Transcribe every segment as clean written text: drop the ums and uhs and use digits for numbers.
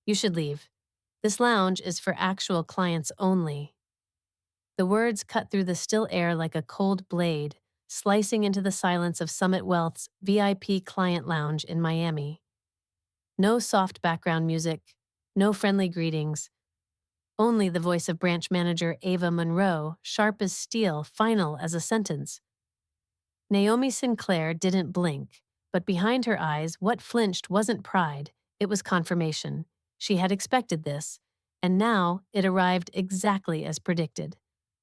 You should leave. This lounge is for actual clients only. The words cut through the still air like a cold blade, slicing into the silence of Summit Wealth's VIP client lounge in Miami. No soft background music, no friendly greetings, only the voice of branch manager Ava Monroe, sharp as steel, final as a sentence. Naomi Sinclair didn't blink, but behind her eyes, what flinched wasn't pride, it was confirmation. She had expected this, and now it arrived exactly as predicted.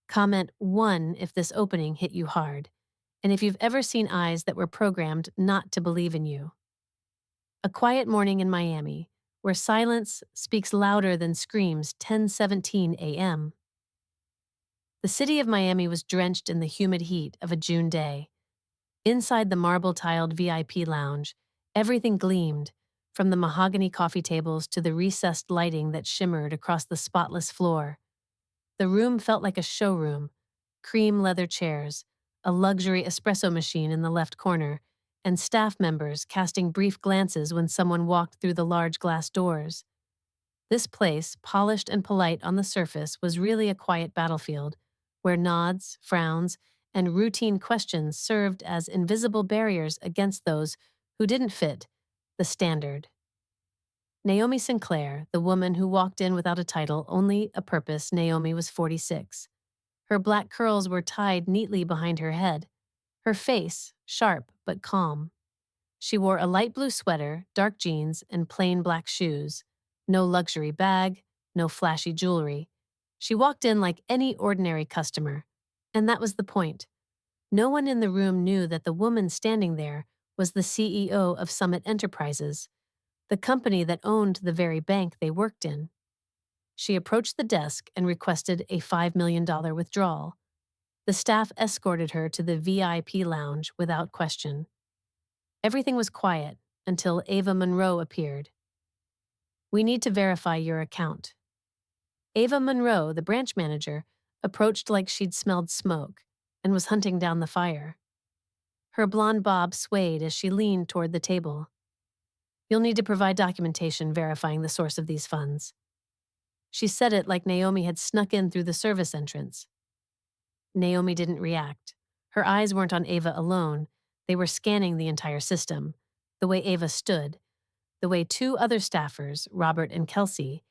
Comment 1 if this opening hit you hard, and if you've ever seen eyes that were programmed not to believe in you. A quiet morning in Miami, where silence speaks louder than screams 10:17 a.m. The city of Miami was drenched in the humid heat of a June day. Inside the marble-tiled VIP lounge, everything gleamed, from the mahogany coffee tables to the recessed lighting that shimmered across the spotless floor. The room felt like a showroom, cream leather chairs, a luxury espresso machine in the left corner, and staff members casting brief glances when someone walked through the large glass doors. This place, polished and polite on the surface, was really a quiet battlefield, where nods, frowns, and routine questions served as invisible barriers against those who didn't fit the standard. Naomi Sinclair, the woman who walked in without a title, only a purpose. Naomi was 46. Her black curls were tied neatly behind her head, her face sharp but calm. She wore a light blue sweater, dark jeans, and plain black shoes. No luxury bag, no flashy jewelry. She walked in like any ordinary customer. And that was the point. No one in the room knew that the woman standing there was the CEO of Summit Enterprises, the company that owned the very bank they worked in. She approached the desk and requested a $5 million withdrawal. The staff escorted her to the VIP lounge without question. Everything was quiet until Ava Monroe appeared. "We need to verify your account." Ava Monroe, the branch manager, approached like she'd smelled smoke and was hunting down the fire. Her blonde bob swayed as she leaned toward the table. "You'll need to provide documentation verifying the source of these funds." She said it like Naomi had snuck in through the service entrance. Naomi didn't react. Her eyes weren't on Ava alone. They were scanning the entire system. The way Ava stood, the way two other staffers, Robert and Kelsey,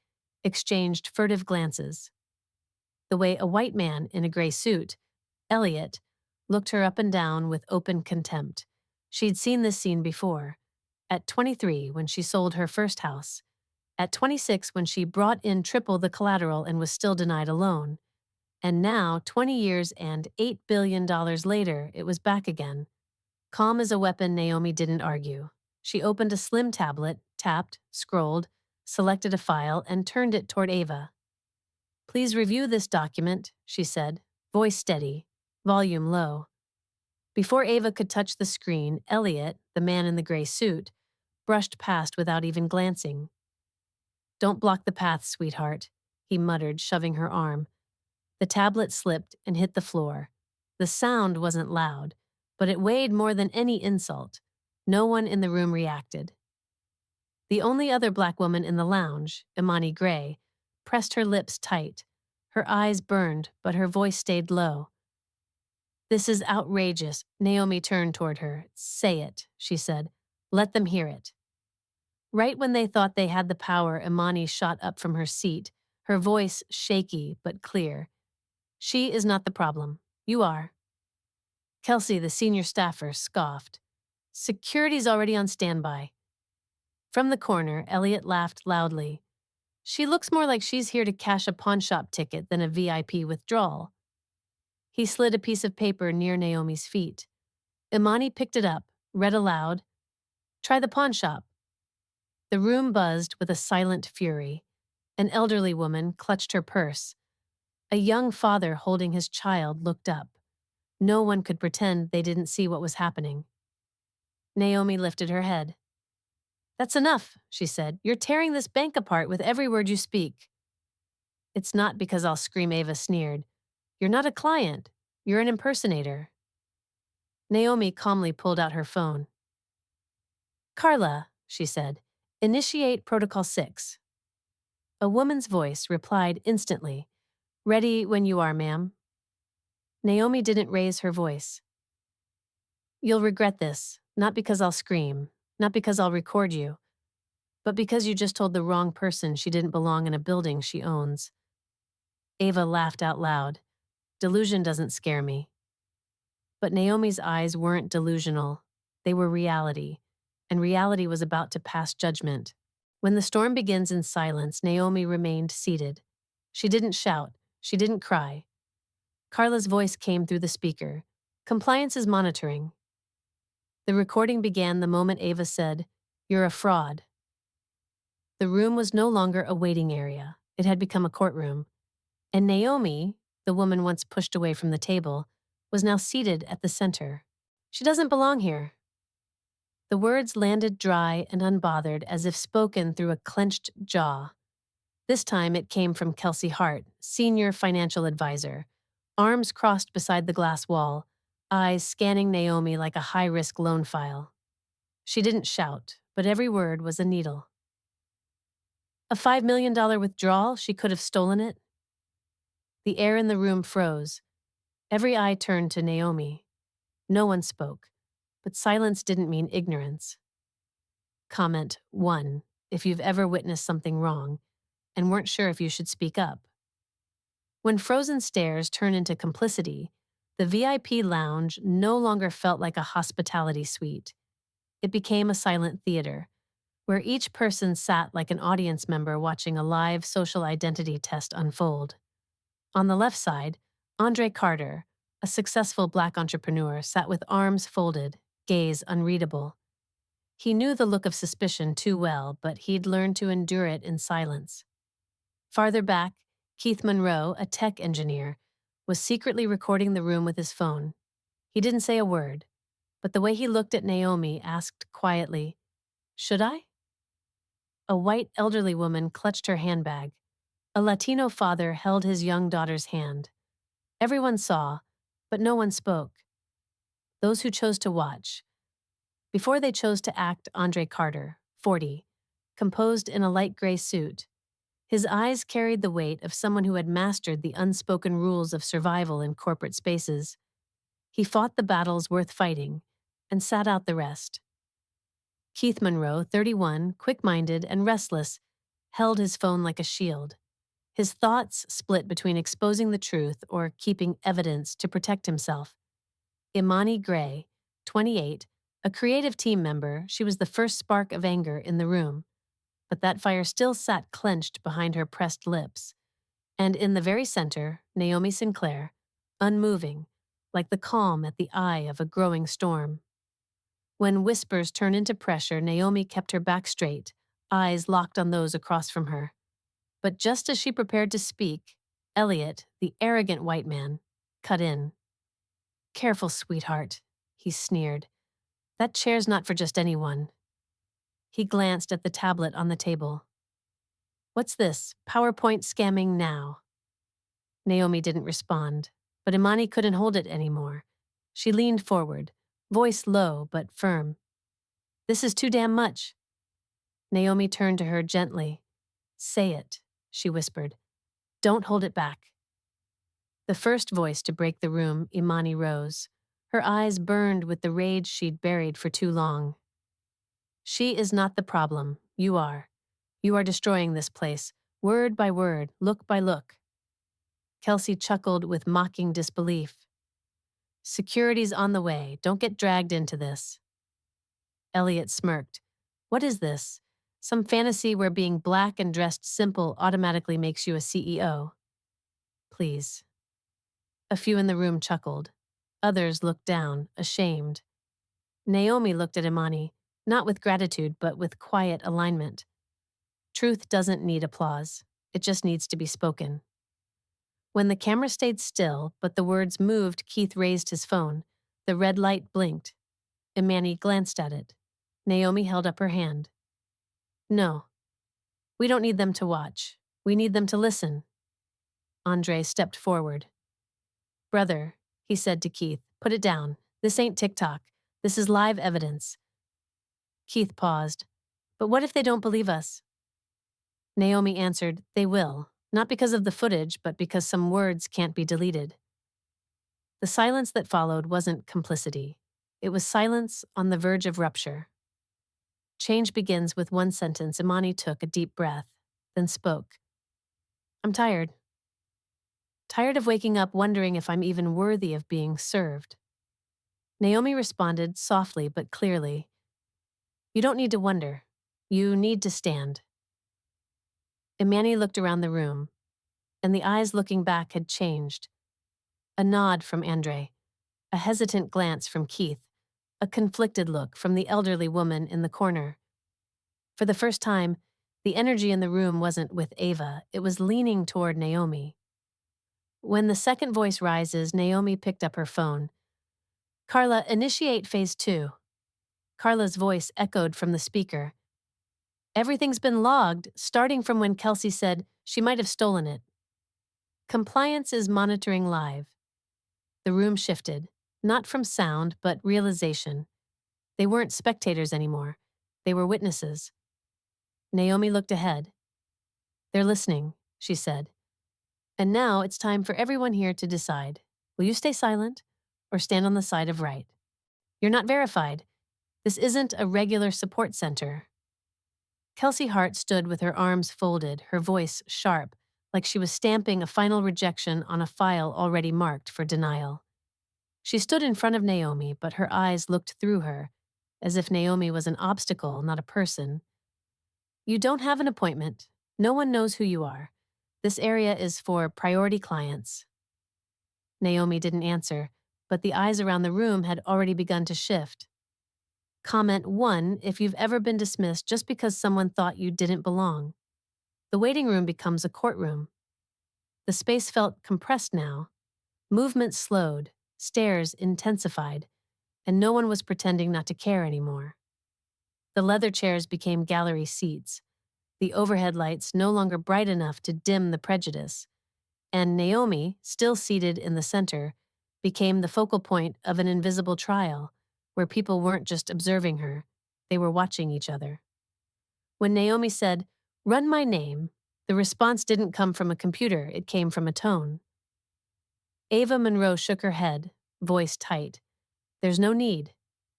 exchanged furtive glances. The way a white man in a gray suit, Elliot, looked her up and down with open contempt. She'd seen this scene before. At 23, when she sold her first house. At 26, when she brought in triple the collateral and was still denied a loan. And now, 20 years and $8 billion later, it was back again. Calm as a weapon, Naomi didn't argue. She opened a slim tablet, tapped, scrolled, selected a file, and turned it toward Ava. "Please review this document," she said, voice steady, volume low. Before Ava could touch the screen, Elliot, the man in the gray suit, brushed past without even glancing. "Don't block the path, sweetheart," he muttered, shoving her arm. The tablet slipped and hit the floor. The sound wasn't loud, but it weighed more than any insult. No one in the room reacted. The only other black woman in the lounge, Imani Gray, pressed her lips tight. Her eyes burned, but her voice stayed low. "This is outrageous." Naomi turned toward her. "Say it," she said. "Let them hear it." Right when they thought they had the power, Imani shot up from her seat, her voice shaky but clear. "She is not the problem. You are." Kelsey, the senior staffer, scoffed. "Security's already on standby." From the corner, Elliot laughed loudly. "She looks more like she's here to cash a pawnshop ticket than a VIP withdrawal." He slid a piece of paper near Naomi's feet. Imani picked it up, read aloud, "Try the pawnshop." The room buzzed with a silent fury. An elderly woman clutched her purse. A young father holding his child looked up. No one could pretend they didn't see what was happening. Naomi lifted her head. "That's enough," she said. "You're tearing this bank apart with every word you speak." "It's not because I'll scream," Ava sneered. "You're not a client. You're an impersonator." Naomi calmly pulled out her phone. "Carla," she said, "initiate Protocol 6. A woman's voice replied instantly, "Ready when you are, ma'am." Naomi didn't raise her voice. "You'll regret this, not because I'll scream, not because I'll record you, but because you just told the wrong person she didn't belong in a building she owns." Ava laughed out loud. "Delusion doesn't scare me." But Naomi's eyes weren't delusional. They were reality, and reality was about to pass judgment. When the storm begins in silence, Naomi remained seated. She didn't shout. She didn't cry. Carla's voice came through the speaker. "Compliance is monitoring." The recording began the moment Ava said, "You're a fraud." The room was no longer a waiting area. It had become a courtroom. And Naomi, the woman once pushed away from the table, was now seated at the center. "She doesn't belong here." The words landed dry and unbothered as if spoken through a clenched jaw. This time it came from Kelsey Hart, senior financial advisor, arms crossed beside the glass wall, eyes scanning Naomi like a high-risk loan file. She didn't shout, but every word was a needle. "A $5 million withdrawal? She could have stolen it?" The air in the room froze. Every eye turned to Naomi. No one spoke, but silence didn't mean ignorance. Comment 1, if you've ever witnessed something wrong and weren't sure if you should speak up. When frozen stares turn into complicity, the VIP lounge no longer felt like a hospitality suite. It became a silent theater, where each person sat like an audience member watching a live social identity test unfold. On the left side, Andre Carter, a successful Black entrepreneur, sat with arms folded, gaze unreadable. He knew the look of suspicion too well, but he'd learned to endure it in silence. Farther back, Keith Monroe, a tech engineer, was secretly recording the room with his phone. He didn't say a word, but the way he looked at Naomi asked quietly, "Should I?" A white elderly woman clutched her handbag. A Latino father held his young daughter's hand. Everyone saw, but no one spoke. Those who chose to watch. Before they chose to act, Andre Carter, 40, composed in a light gray suit. His eyes carried the weight of someone who had mastered the unspoken rules of survival in corporate spaces. He fought the battles worth fighting and sat out the rest. Keith Monroe, 31, quick-minded and restless, held his phone like a shield. His thoughts split between exposing the truth or keeping evidence to protect himself. Imani Gray, 28, a creative team member, she was the first spark of anger in the room. But that fire still sat clenched behind her pressed lips. And in the very center, Naomi Sinclair, unmoving, like the calm at the eye of a growing storm. When whispers turned into pressure, Naomi kept her back straight, eyes locked on those across from her. But just as she prepared to speak, Elliot, the arrogant white man, cut in. "Careful, sweetheart," he sneered. "That chair's not for just anyone." He glanced at the tablet on the table. "What's this? PowerPoint scamming now." Naomi didn't respond, but Imani couldn't hold it anymore. She leaned forward, voice low but firm. "This is too damn much." Naomi turned to her gently. "Say it," she whispered. "Don't hold it back." The first voice to break the room, Imani rose. Her eyes burned with the rage she'd buried for too long. "She is not the problem. You are. You are destroying this place, word by word, look by look." Kelsey chuckled with mocking disbelief. "Security's on the way. Don't get dragged into this." Elliot smirked. "What is this? Some fantasy where being black and dressed simple automatically makes you a CEO?" "Please." A few in the room chuckled. Others looked down, ashamed. Naomi looked at Imani, not with gratitude but with quiet alignment. Truth doesn't need applause. It just needs to be spoken. When the camera stayed still, but the words moved, Keith raised his phone. The red light blinked. Imani glanced at it. Naomi held up her hand. "No. We don't need them to watch. We need them to listen." Andre stepped forward. "Brother," he said to Keith, "put it down. This ain't TikTok. This is live evidence." Keith paused. "But what if they don't believe us?" Naomi answered, "They will. Not because of the footage, but because some words can't be deleted." The silence that followed wasn't complicity. It was silence on the verge of rupture. Change begins with one sentence. Imani took a deep breath, then spoke. "I'm tired. Tired of waking up wondering if I'm even worthy of being served." Naomi responded softly but clearly. "You don't need to wonder. You need to stand." Imani looked around the room, and the eyes looking back had changed. A nod from Andre, a hesitant glance from Keith, a conflicted look from the elderly woman in the corner. For the first time, the energy in the room wasn't with Ava, it was leaning toward Naomi. When the second voice rises, Naomi picked up her phone. "Carla, initiate phase 2. Carla's voice echoed from the speaker. "Everything's been logged, starting from when Kelsey said she might have stolen it. Compliance is monitoring live." The room shifted, not from sound, but realization. They weren't spectators anymore. They were witnesses. Naomi looked ahead. "They're listening," she said. "And now it's time for everyone here to decide. Will you stay silent or stand on the side of right? You're not verified. This isn't a regular support center." Kelsey Hart stood with her arms folded, her voice sharp, like she was stamping a final rejection on a file already marked for denial. She stood in front of Naomi, but her eyes looked through her, as if Naomi was an obstacle, not a person. "You don't have an appointment. No one knows who you are. This area is for priority clients." Naomi didn't answer, but the eyes around the room had already begun to shift. Comment 1 if you've ever been dismissed just because someone thought you didn't belong. The waiting room becomes a courtroom. The space felt compressed now. Movement slowed, stares intensified, and no one was pretending not to care anymore. The leather chairs became gallery seats, the overhead lights no longer bright enough to dim the prejudice, and Naomi, still seated in the center, became the focal point of an invisible trial, where people weren't just observing her, they were watching each other. When Naomi said, "Run my name," the response didn't come from a computer, it came from a tone. Ava Monroe shook her head, voice tight. "There's no need.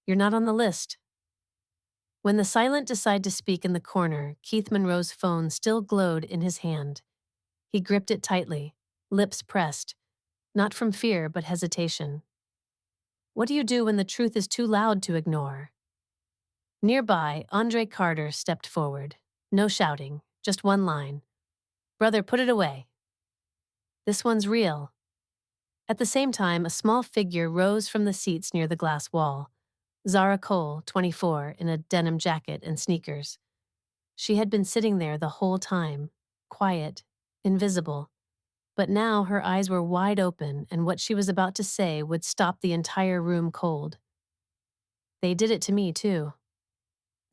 You're not on the list." When the silent decided to speak in the corner, Keith Monroe's phone still glowed in his hand. He gripped it tightly, lips pressed, not from fear but hesitation. What do you do when the truth is too loud to ignore? Nearby, Andre Carter stepped forward. No shouting, just one line. "Brother, put it away. This one's real." At the same time, a small figure rose from the seats near the glass wall. Zara Cole, 24, in a denim jacket and sneakers. She had been sitting there the whole time, quiet, invisible. But now her eyes were wide open, and what she was about to say would stop the entire room cold. "They did it to me, too."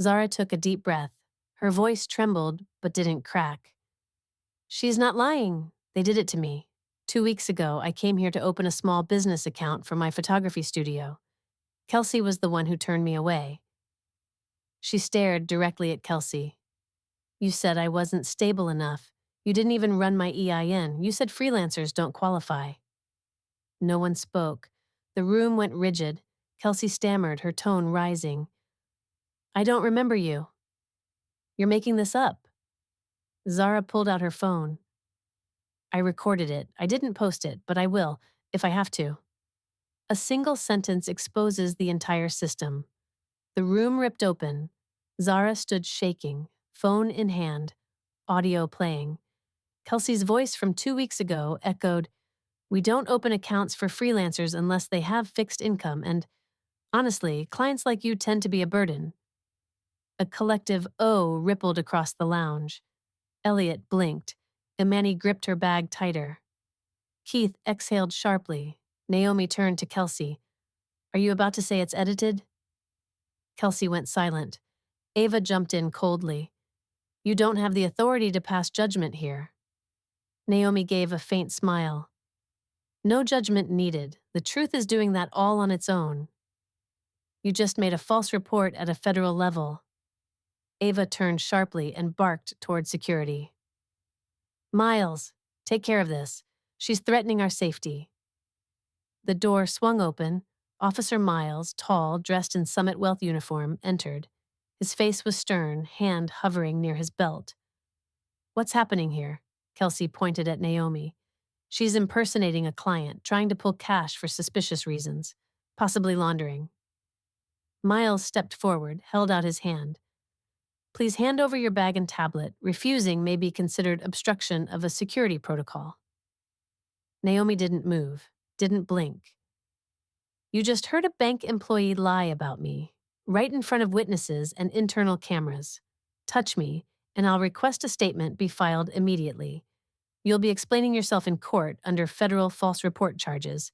Zara took a deep breath. Her voice trembled, but didn't crack. "She's not lying. They did it to me. 2 weeks ago, I came here to open a small business account for my photography studio. Kelsey was the one who turned me away." She stared directly at Kelsey. "You said I wasn't stable enough. You didn't even run my EIN. You said freelancers don't qualify." No one spoke. The room went rigid. Kelsey stammered, her tone rising. "I don't remember you. You're making this up." Zara pulled out her phone. "I recorded it. I didn't post it, but I will, if I have to." A single sentence exposes the entire system. The room ripped open. Zara stood shaking, phone in hand, audio playing. Kelsey's voice from 2 weeks ago echoed, "We don't open accounts for freelancers unless they have fixed income, and honestly, clients like you tend to be a burden." A collective "oh" rippled across the lounge. Elliot blinked. Imani gripped her bag tighter. Keith exhaled sharply. Naomi turned to Kelsey. "Are you about to say it's edited?" Kelsey went silent. Ava jumped in coldly. "You don't have the authority to pass judgment here." Naomi gave a faint smile. "No judgment needed. The truth is doing that all on its own. You just made a false report at a federal level." Ava turned sharply and barked toward security. Miles, take care of this. She's threatening our safety. The door swung open. Officer Miles, tall, dressed in Summit Wealth uniform, entered. His face was stern, hand hovering near his belt. What's happening here? Kelsey pointed at Naomi. She's impersonating a client, trying to pull cash for suspicious reasons, possibly laundering. Miles stepped forward, held out his hand. Please hand over your bag and tablet. Refusing may be considered obstruction of a security protocol. Naomi didn't move, didn't blink. You just heard a bank employee lie about me, right in front of witnesses and internal cameras. Touch me, and I'll request a statement be filed immediately. You'll be explaining yourself in court under federal false report charges,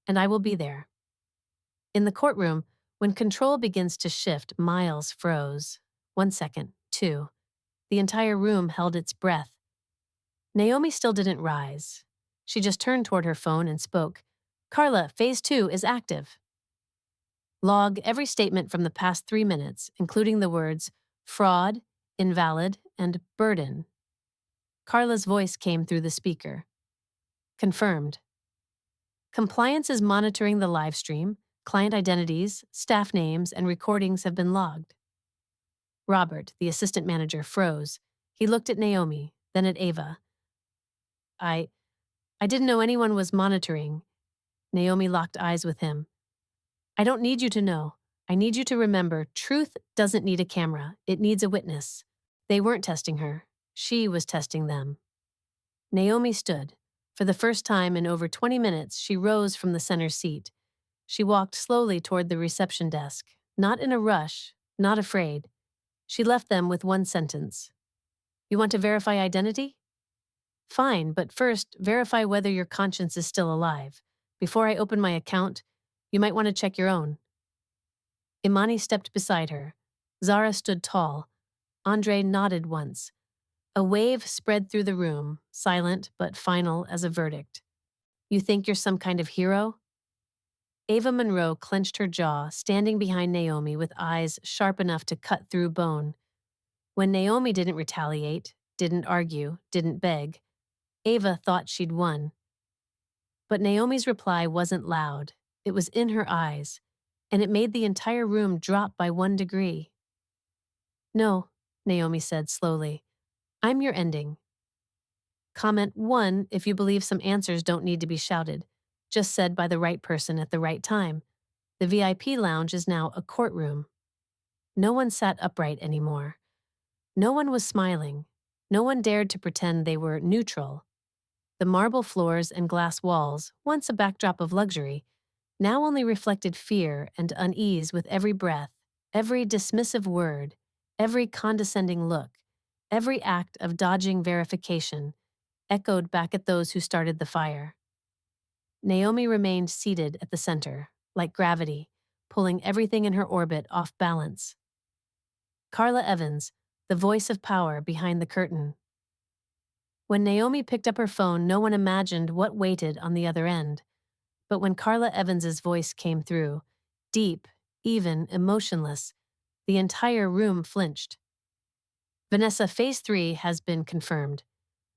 and I will be there. In the courtroom, when control begins to shift, Miles froze. 1 second, 2. The entire room held its breath. Naomi still didn't rise. She just turned toward her phone and spoke. Carla, Phase 2 is active. Log every statement from the past 3 minutes, including the words fraud, invalid, and burden. Carla's voice came through the speaker. Confirmed. Compliance is monitoring the live stream. Client identities, staff names, and recordings have been logged. Robert, the assistant manager, froze. He looked at Naomi, then at Ava. I didn't know anyone was monitoring. Naomi locked eyes with him. I don't need you to know. I need you to remember, truth doesn't need a camera. It needs a witness. They weren't testing her. She was testing them. Naomi stood. For the first time in over 20 minutes, she rose from the center seat. She walked slowly toward the reception desk, not in a rush, not afraid. She left them with one sentence. You want to verify identity? Fine, but first, verify whether your conscience is still alive. Before I open my account, you might want to check your own. Imani stepped beside her. Zara stood tall. Andre nodded once. A wave spread through the room, silent but final as a verdict. You think you're some kind of hero? Ava Monroe clenched her jaw, standing behind Naomi with eyes sharp enough to cut through bone. When Naomi didn't retaliate, didn't argue, didn't beg, Ava thought she'd won. But Naomi's reply wasn't loud. It was in her eyes, and it made the entire room drop by 1 degree. No, Naomi said slowly. I'm your ending. Comment 1 if you believe some answers don't need to be shouted, just said by the right person at the right time. The VIP lounge is now a courtroom. No one sat upright anymore. No one was smiling. No one dared to pretend they were neutral. The marble floors and glass walls, once a backdrop of luxury, now only reflected fear and unease with every breath, every dismissive word, every condescending look, every act of dodging verification, echoed back at those who started the fire. Naomi remained seated at the center, like gravity, pulling everything in her orbit off balance. Carla Evans, the voice of power behind the curtain. When Naomi picked up her phone, no one imagined what waited on the other end. But when Carla Evans's voice came through, deep, even, emotionless, the entire room flinched. Vanessa, Phase 3 has been confirmed.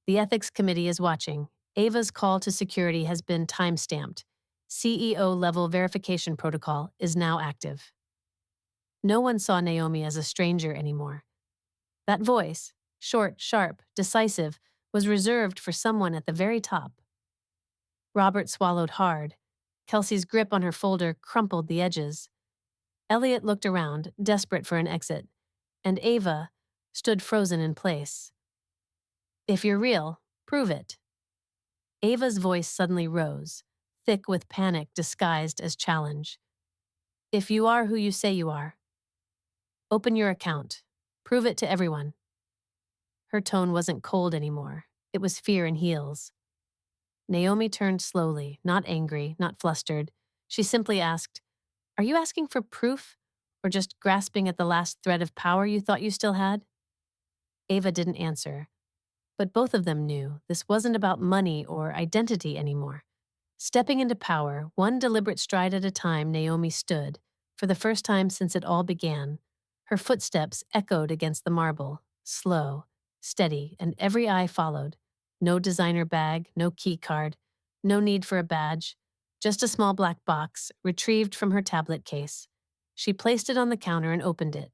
The Ethics Committee is watching. Ava's call to security has been time-stamped. CEO-level verification protocol is now active. No one saw Naomi as a stranger anymore. That voice, short, sharp, decisive, was reserved for someone at the very top. Robert swallowed hard. Kelsey's grip on her folder crumpled the edges. Elliot looked around, desperate for an exit, and Ava stood frozen in place. If you're real, prove it. Ava's voice suddenly rose, thick with panic disguised as challenge. If you are who you say you are, open your account. Prove it to everyone. Her tone wasn't cold anymore. It was fear in heels. Naomi turned slowly, not angry, not flustered. She simply asked, Are you asking for proof, or just grasping at the last thread of power you thought you still had? Ava didn't answer, but both of them knew this wasn't about money or identity anymore. Stepping into power, one deliberate stride at a time, Naomi stood, for the first time since it all began, Her footsteps echoed against the marble, slow, steady, and every eye followed. No designer bag, no key card, no need for a badge, just a small black box retrieved from her tablet case. She placed it on the counter and opened it.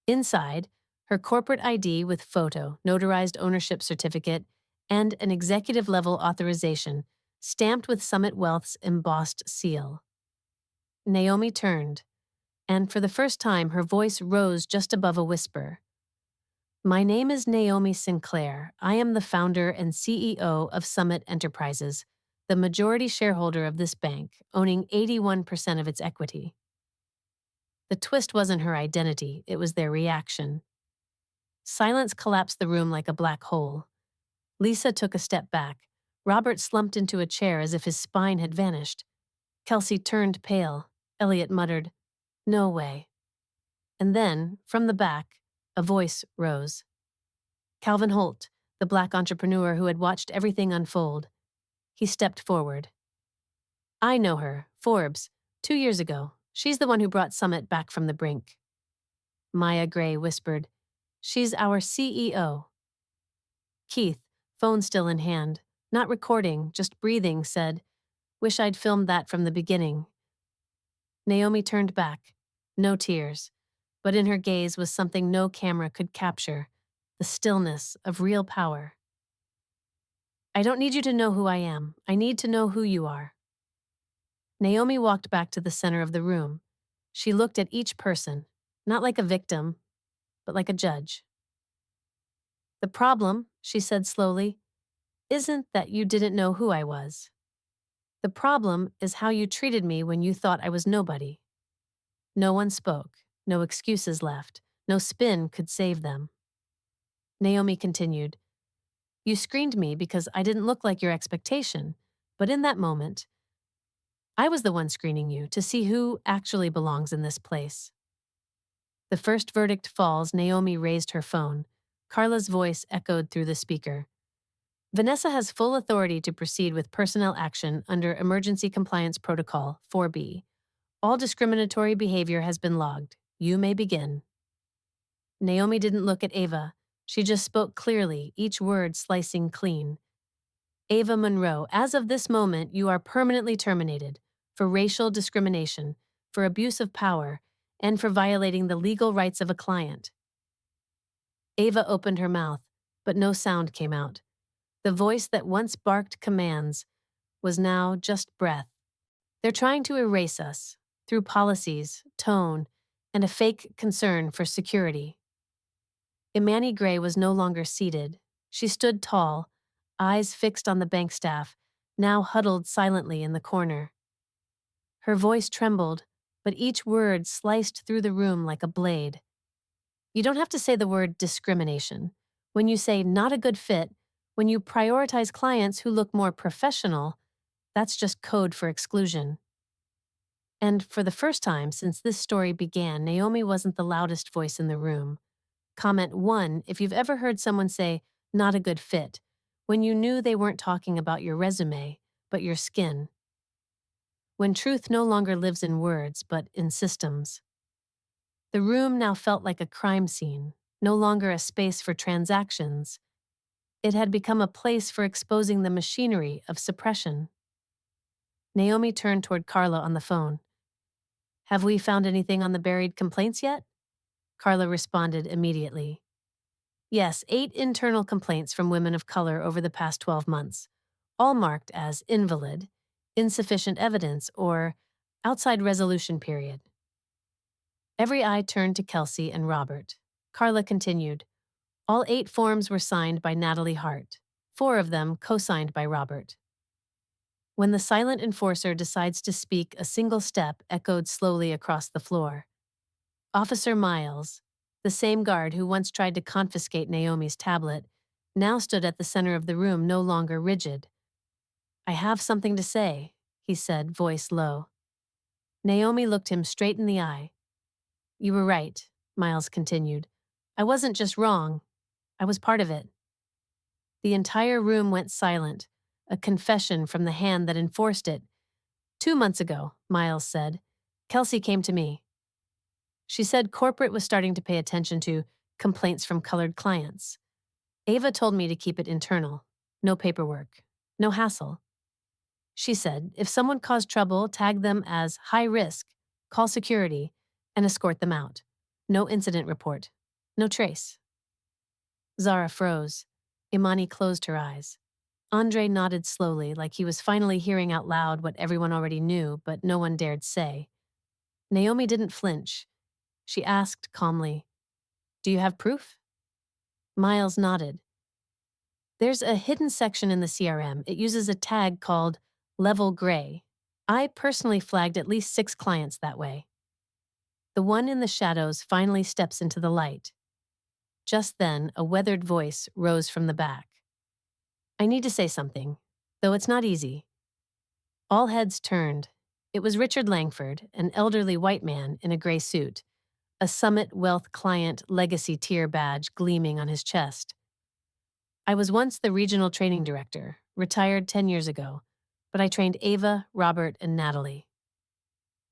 Inside, her corporate ID with photo, notarized ownership certificate, and an executive-level authorization, stamped with Summit Wealth's embossed seal. Naomi turned, and for the first time her voice rose just above a whisper. My name is Naomi Sinclair. I am the founder and CEO of Summit Enterprises, the majority shareholder of this bank, owning 81% of its equity. The twist wasn't her identity, it was their reaction. Silence collapsed the room like a black hole. Lisa took a step back. Robert slumped into a chair as if his spine had vanished. Kelsey turned pale. Elliot muttered, "No way." And then, from the back, a voice rose. Calvin Holt, the black entrepreneur who had watched everything unfold. He stepped forward. I know her, Forbes, 2 years ago. She's the one who brought Summit back from the brink. Maya Gray whispered, She's our CEO. Keith, phone still in hand, not recording, just breathing, said, Wish I'd filmed that from the beginning. Naomi turned back. No tears, but in her gaze was something no camera could capture, the stillness of real power. I don't need you to know who I am. I need to know who you are. Naomi walked back to the center of the room. She looked at each person, not like a victim, but like a judge. The problem, she said slowly, isn't that you didn't know who I was. The problem is how you treated me when you thought I was nobody. No one spoke, no excuses left, no spin could save them. Naomi continued, You screened me because I didn't look like your expectation, but in that moment, I was the one screening you to see who actually belongs in this place. The first verdict falls, Naomi raised her phone. Carla's voice echoed through the speaker. Vanessa has full authority to proceed with personnel action under Emergency Compliance Protocol 4B. All discriminatory behavior has been logged. You may begin. Naomi didn't look at Ava. She just spoke clearly, each word slicing clean. Ava Monroe, as of this moment, you are permanently terminated for racial discrimination, for abuse of power, and for violating the legal rights of a client. Ava opened her mouth, but no sound came out. The voice that once barked commands was now just breath. They're trying to erase us through policies, tone, and a fake concern for security. Imani Gray was no longer seated. She stood tall, eyes fixed on the bank staff, now huddled silently in the corner. Her voice trembled, but each word sliced through the room like a blade. You don't have to say the word discrimination. When you say not a good fit, when you prioritize clients who look more professional, that's just code for exclusion. And for the first time since this story began, Naomi wasn't the loudest voice in the room. Comment 1 if you've ever heard someone say, not a good fit, when you knew they weren't talking about your resume, but your skin. When truth no longer lives in words, but in systems. The room now felt like a crime scene, no longer a space for transactions. It had become a place for exposing the machinery of suppression. Naomi turned toward Carla on the phone. Have we found anything on the buried complaints yet? Carla responded immediately. Yes, 8 internal complaints from women of color over the past 12 months, all marked as invalid, insufficient evidence, or outside resolution period. Every eye turned to Kelsey and Robert. Carla continued. All 8 forms were signed by Natalie Hart, 4 of them co-signed by Robert. When the silent enforcer decides to speak, a single step echoed slowly across the floor. Officer Miles, the same guard who once tried to confiscate Naomi's tablet, now stood at the center of the room, no longer rigid. I have something to say, he said, voice low. Naomi looked him straight in the eye. You were right, Miles continued. I wasn't just wrong. I was part of it. The entire room went silent, a confession from the hand that enforced it. 2 months ago, Miles said, Kelsey came to me. She said corporate was starting to pay attention to complaints from colored clients. Ava told me to keep it internal. No paperwork. No hassle. She said if someone caused trouble, tag them as high risk, call security, and escort them out. No incident report. No trace. Zara froze. Imani closed her eyes. Andre nodded slowly, like he was finally hearing out loud what everyone already knew, but no one dared say. Naomi didn't flinch. She asked calmly, "Do you have proof?" Miles nodded. "There's a hidden section in the CRM. It uses a tag called Level Gray. I personally flagged at least 6 clients that way." The one in the shadows finally steps into the light. Just then, a weathered voice rose from the back. "I need to say something, though it's not easy." All heads turned. It was Richard Langford, an elderly white man in a gray suit, a Summit Wealth Client Legacy Tier badge gleaming on his chest. "I was once the regional training director, retired 10 years ago, but I trained Ava, Robert, and Natalie.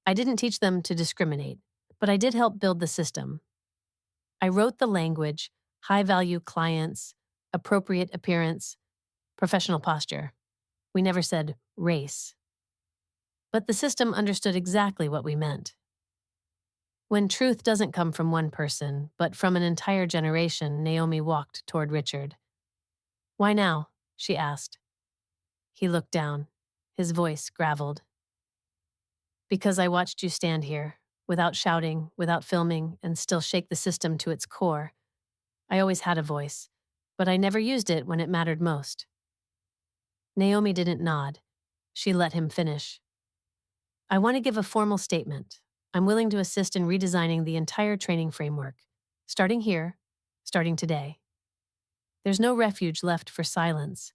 I didn't teach them to discriminate, but I did help build the system. I wrote the language, high-value clients, appropriate appearance, professional posture. We never said race. But the system understood exactly what we meant. When truth doesn't come from one person, but from an entire generation," Naomi walked toward Richard. "Why now?" she asked. He looked down. His voice graveled. "Because I watched you stand here, without shouting, without filming, and still shake the system to its core. I always had a voice, but I never used it when it mattered most." Naomi didn't nod. She let him finish. "I want to give a formal statement. I'm willing to assist in redesigning the entire training framework. Starting here, starting today. There's no refuge left for silence."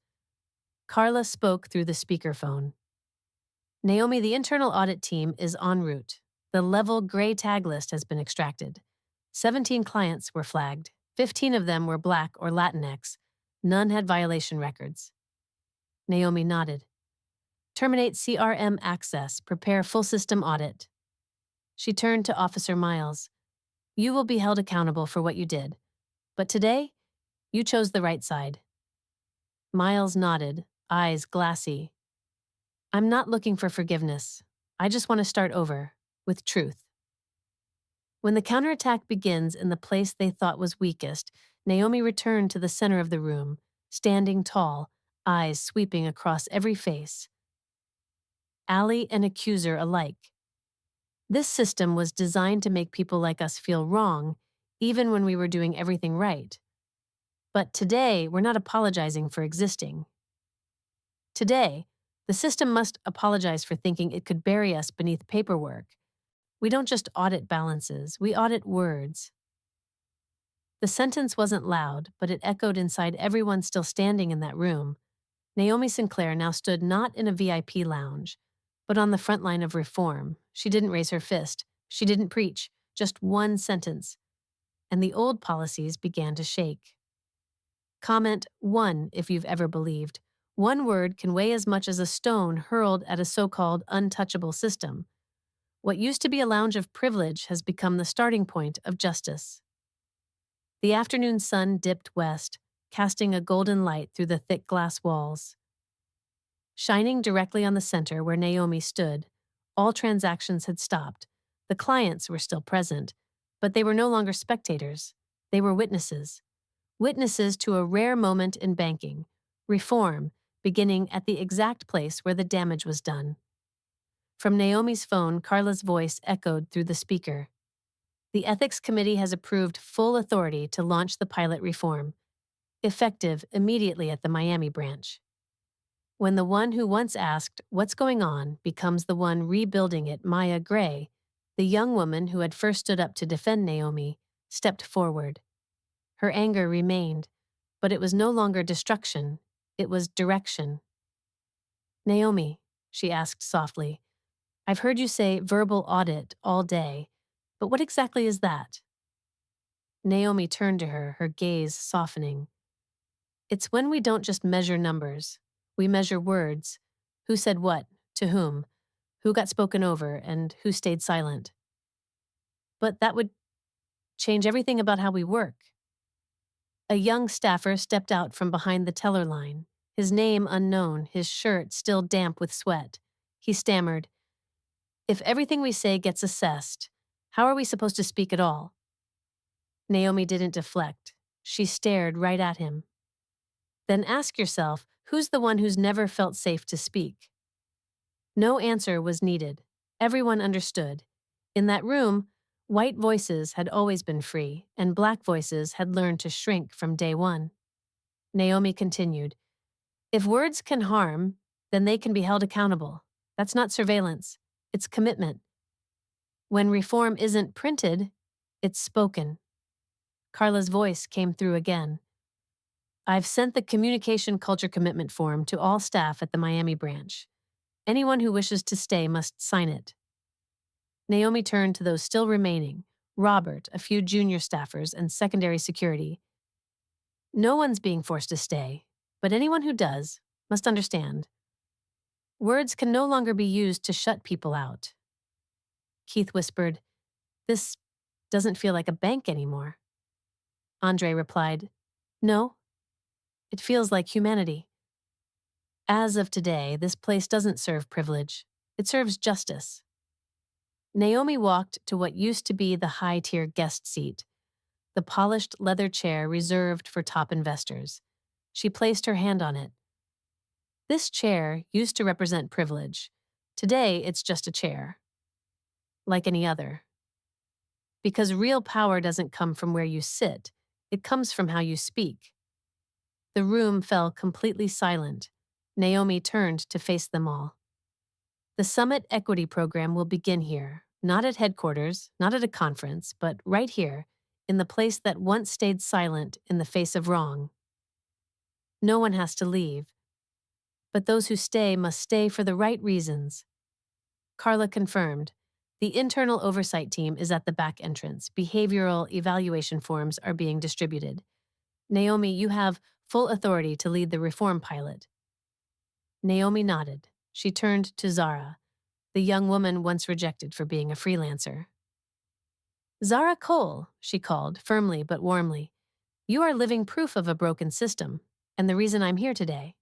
Carla spoke through the speakerphone. "Naomi, the internal audit team is en route. The level gray tag list has been extracted. 17 clients were flagged. 15 of them were Black or Latinx. None had violation records." Naomi nodded. "Terminate CRM access. Prepare full system audit." She turned to Officer Miles. "You will be held accountable for what you did. But today, you chose the right side." Miles nodded, eyes glassy. "I'm not looking for forgiveness. I just want to start over, with truth." When the counterattack begins in the place they thought was weakest, Naomi returned to the center of the room, standing tall, eyes sweeping across every face. Ally and accuser alike. This system was designed to make people like us feel wrong, even when we were doing everything right. But today, we're not apologizing for existing. Today, the system must apologize for thinking it could bury us beneath paperwork. We don't just audit balances, we audit words. The sentence wasn't loud, but it echoed inside everyone still standing in that room. Naomi Sinclair now stood not in a VIP lounge, but on the front line of reform. She didn't raise her fist. She didn't preach. Just one sentence. And the old policies began to shake. Comment 1 if you've ever believed. One word can weigh as much as a stone hurled at a so-called untouchable system. What used to be a lounge of privilege has become the starting point of justice. The afternoon sun dipped west, casting a golden light through the thick glass walls. Shining directly on the center where Naomi stood, all transactions had stopped. The clients were still present, but they were no longer spectators. They were witnesses. Witnesses to a rare moment in banking, reform, beginning at the exact place where the damage was done. From Naomi's phone, Carla's voice echoed through the speaker. "The Ethics Committee has approved full authority to launch the pilot reform, effective immediately at the Miami branch." When the one who once asked, "What's going on?" becomes the one rebuilding it, Maya Gray, the young woman who had first stood up to defend Naomi, stepped forward. Her anger remained, but it was no longer destruction, it was direction. "Naomi," she asked softly, "I've heard you say verbal audit all day, but what exactly is that?" Naomi turned to her, her gaze softening. "It's when we don't just measure numbers. We measure words. Who said what, to whom, who got spoken over, and who stayed silent." but that would change everything about how we work. A young staffer stepped out from behind the teller line, his name unknown, his shirt still damp with sweat. He stammered, "If everything we say gets assessed, how are we supposed to speak at all?" Naomi didn't deflect. She stared right at him. "Then ask yourself, who's the one who's never felt safe to speak?" No answer was needed. Everyone understood. In that room, white voices had always been free, and black voices had learned to shrink from day one. Naomi continued, "If words can harm, then they can be held accountable. That's not surveillance. It's commitment. When reform isn't printed, it's spoken." Carla's voice came through again. "I've sent the Communication Culture Commitment Form to all staff at the Miami branch. Anyone who wishes to stay must sign it." Naomi turned to those still remaining, Robert, a few junior staffers, and secondary security. "No one's being forced to stay, but anyone who does must understand. Words can no longer be used to shut people out." Keith whispered, "This doesn't feel like a bank anymore." Andre replied, "No, it feels like humanity. As of today, this place doesn't serve privilege. It serves justice." Naomi walked to what used to be the high-tier guest seat, the polished leather chair reserved for top investors. She placed her hand on it. This chair used to represent privilege. Today, it's just a chair, like any other. Because real power doesn't come from where you sit, it comes from how you speak. The room fell completely silent. Naomi turned to face them all. "The Summit Equity Program will begin here, not at headquarters, not at a conference, but right here, in the place that once stayed silent in the face of wrong. No one has to leave, but those who stay must stay for the right reasons." Carla confirmed. "The internal oversight team is at the back entrance. Behavioral evaluation forms are being distributed. Naomi, you have full authority to lead the reform pilot." Naomi nodded. She turned to Zara, the young woman once rejected for being a freelancer. "Zara Cole," she called, firmly but warmly. "You are living proof of a broken system, and the reason I'm here today.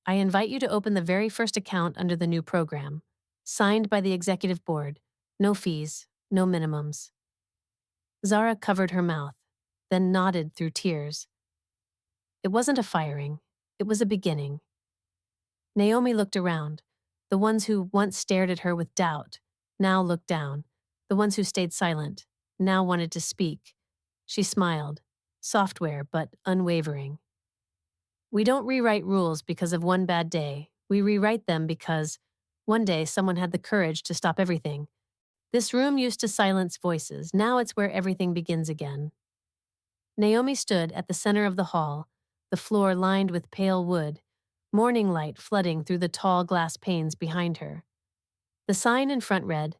I invite you to open the very first account under the new program, signed by the executive board. No fees, no minimums." Zara covered her mouth, then nodded through tears. It wasn't a firing. It was a beginning. Naomi looked around. The ones who once stared at her with doubt now looked down. The ones who stayed silent now wanted to speak. She smiled, software but unwavering. "We don't rewrite rules because of one bad day. We rewrite them because one day someone had the courage to stop everything. This room used to silence voices. Now it's where everything begins again." Naomi stood at the center of the hall, the floor lined with pale wood, morning light flooding through the tall glass panes behind her. The sign in front read,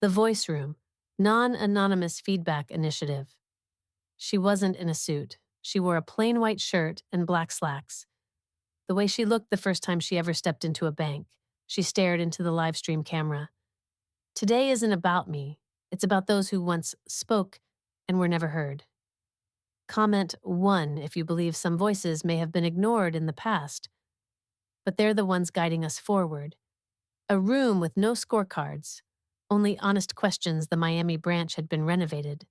"The Voice Room, Non-Anonymous Feedback Initiative." She wasn't in a suit. She wore a plain white shirt and black slacks. The way she looked the first time she ever stepped into a bank. She stared into the live stream camera. "Today isn't about me. It's about those who once spoke and were never heard." Comment 1 if you believe some voices may have been ignored in the past, but they're the ones guiding us forward. A room with no scorecards, only honest questions. The Miami branch had been renovated.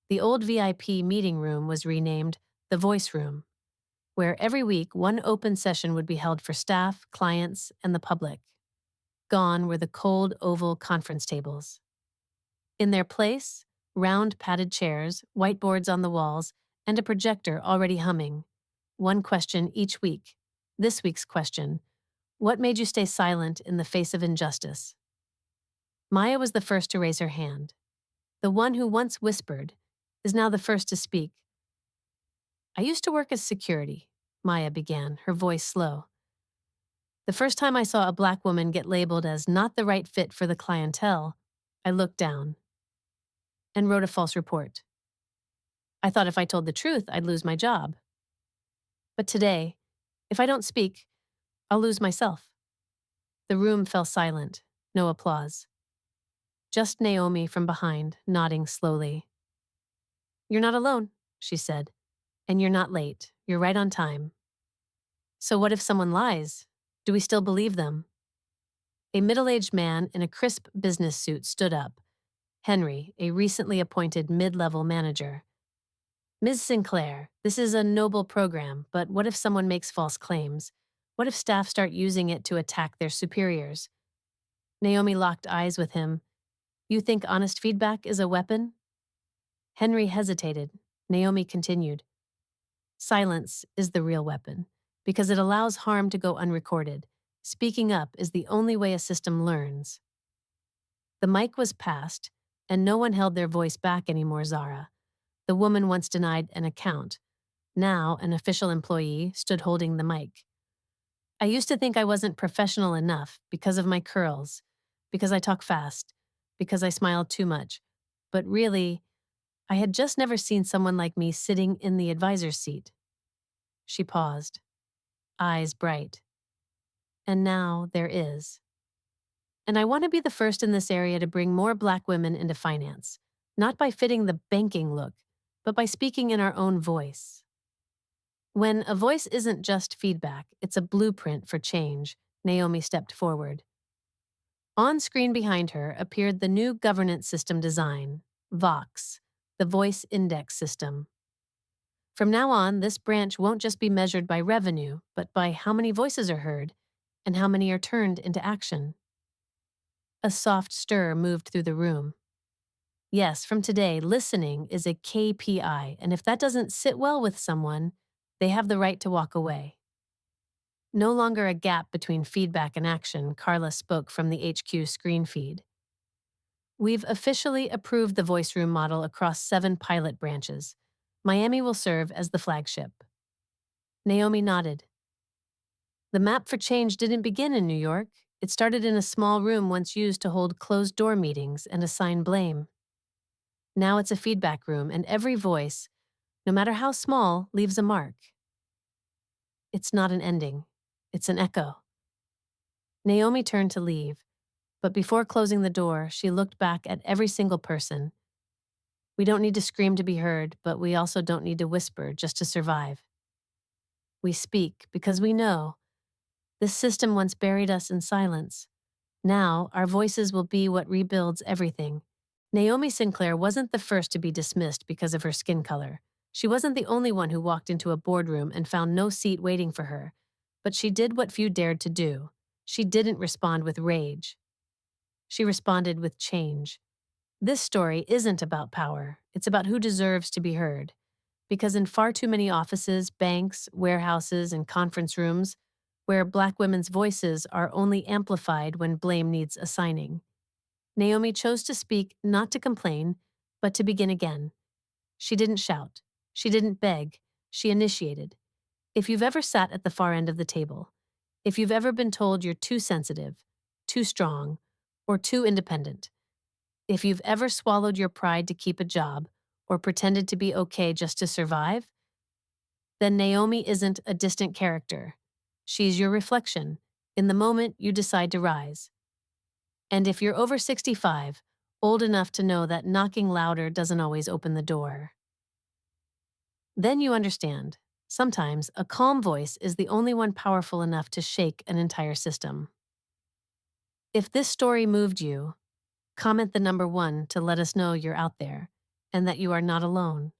The old VIP meeting room was renamed the Voice Room, where every week one open session would be held for staff, clients, and the public. Gone were the cold oval conference tables. In their place, round padded chairs, whiteboards on the walls, and a projector already humming. One question each week. This week's question: what made you stay silent in the face of injustice? Maya was the first to raise her hand. The one who once whispered is now the first to speak. "I used to work as security," Maya began, her voice slow. "The first time I saw a black woman get labeled as not the right fit for the clientele, I looked down and wrote a false report. I thought if I told the truth, I'd lose my job. But today, if I don't speak, I'll lose myself." The room fell silent, no applause. just Naomi from behind, nodding slowly. You're not alone, she said, and you're not late. You're right on time. So what if someone lies? Do we still believe them? A middle-aged man in a crisp business suit stood up. Henry, a recently appointed mid-level manager. Ms. Sinclair, this is a noble program, but what if someone makes false claims? What if staff start using it to attack their superiors? Naomi locked eyes with him. You think honest feedback is a weapon? Henry hesitated. Naomi continued. Silence is the real weapon, because it allows harm to go unrecorded. Speaking up is the only way a system learns. The mic was passed, and no one held their voice back anymore, Zara. The woman once denied an account. Now, an official employee stood holding the mic. I used to think I wasn't professional enough because of my curls, because I talk fast, because I smiled too much. But really, I had just never seen someone like me sitting in the advisor's seat. She paused, eyes bright. And now there is. And I want to be the first in this area to bring more Black women into finance, not by fitting the banking look, but by speaking in our own voice. When a voice isn't just feedback, it's a blueprint for change, Naomi stepped forward. On screen behind her appeared the new governance system design, Vox, the Voice Index System. From now on, this branch won't just be measured by revenue, but by how many voices are heard and how many are turned into action. A soft stir moved through the room. Yes, from today, listening is a KPI, and if that doesn't sit well with someone, they have the right to walk away. No longer a gap between feedback and action, Carla spoke from the HQ screen feed. We've officially approved the voice room model across 7 pilot branches. Miami will serve as the flagship. Naomi nodded. The map for change didn't begin in New York. It started in a small room once used to hold closed-door meetings and assign blame. Now it's a feedback room, and every voice, no matter how small, leaves a mark. It's not an ending. It's an echo. Naomi turned to leave, but before closing the door, she looked back at every single person. We don't need to scream to be heard, but we also don't need to whisper just to survive. We speak because we know. This system once buried us in silence. Now, our voices will be what rebuilds everything. Naomi Sinclair wasn't the first to be dismissed because of her skin color. She wasn't the only one who walked into a boardroom and found no seat waiting for her. But she did what few dared to do. She didn't respond with rage. She responded with change. This story isn't about power. It's about who deserves to be heard. Because in far too many offices, banks, warehouses, and conference rooms, where Black women's voices are only amplified when blame needs assigning, Naomi chose to speak not to complain, but to begin again. She didn't shout. She didn't beg. She initiated. If you've ever sat at the far end of the table, if you've ever been told you're too sensitive, too strong, or too independent, if you've ever swallowed your pride to keep a job or pretended to be okay just to survive, then Naomi isn't a distant character. She's your reflection in the moment you decide to rise. And if you're over 65, old enough to know that knocking louder doesn't always open the door, then you understand. Sometimes a calm voice is the only one powerful enough to shake an entire system. If this story moved you, comment the number 1 to let us know you're out there and that you are not alone.